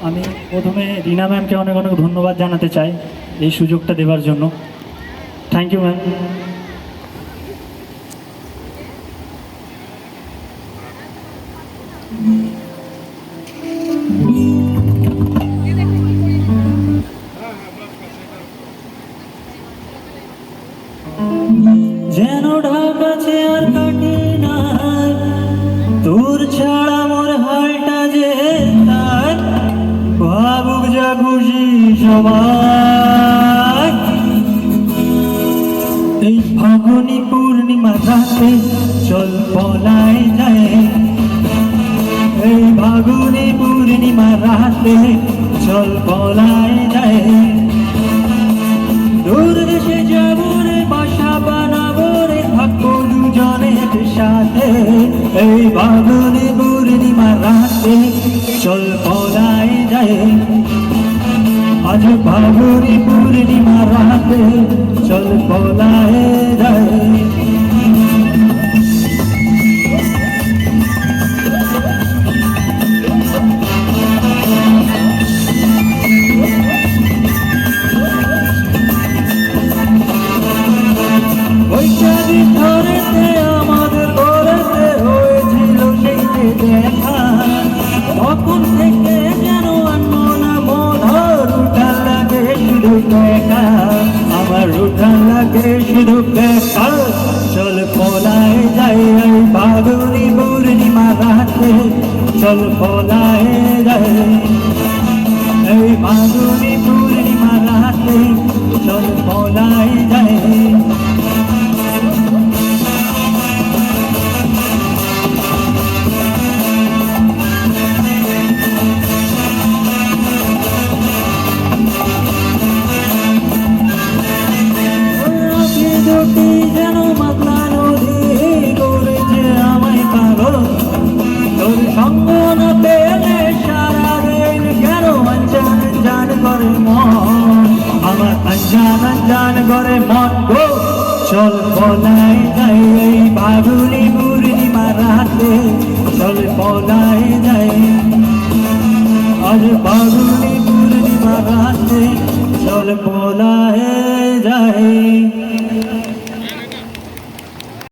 আমি প্রথমে রিনা ম্যামকে অনেক অনেক ধন্যবাদ জানাতে চাই এই সুযোগটা দেওয়ার জন্য। Thank you ma'am. যেন ঢাকাছে আর কাটে না তোর ছাড়া মোর হালটা যে তাই ভাবুক যা খুশি সবাই। এই ফাগুনি পূর্ণিমা রাতে চল পলাই যায়, এই ফাগুনি পূর্ণিমা রাতে চল পলাই যায়। দূর দেশে যাবো রে, বাসা বানাবো রে, থাকবো দুজনের সাথে। এই ফাগুনি পূর্ণিমা রাতে চল পলাই যায়, আজ ফাগুনি পূর্ণিমা রাতে চল পলাই যায়। ধরেতে আমাদের ঘরেতে হয়েছিল সেই যে দেখা, তখন থেকে যেন আনমনা মধুর উঠান লাগে শুধু দেখা, আমার উঠান লাগে শুধু দেখা। চল পলাই যাই এই ফাগুনি পূর্ণিমা রাতে চল পলাই যাই, এই ফাগুনি পূর্ণিমা রাতে চল পলাই যাই। যেন মাতলা নদী করেছে আমায় পাগল, তোর সঙ্গ না পেলে সারা দিন কেন অঞ্জান অঞ্জান করে মন, আমার অঞ্জান অঞ্জান করে মন গো। চল পলাই যাই এই ফাগুনি পূর্ণিমা রাতে চল পলাই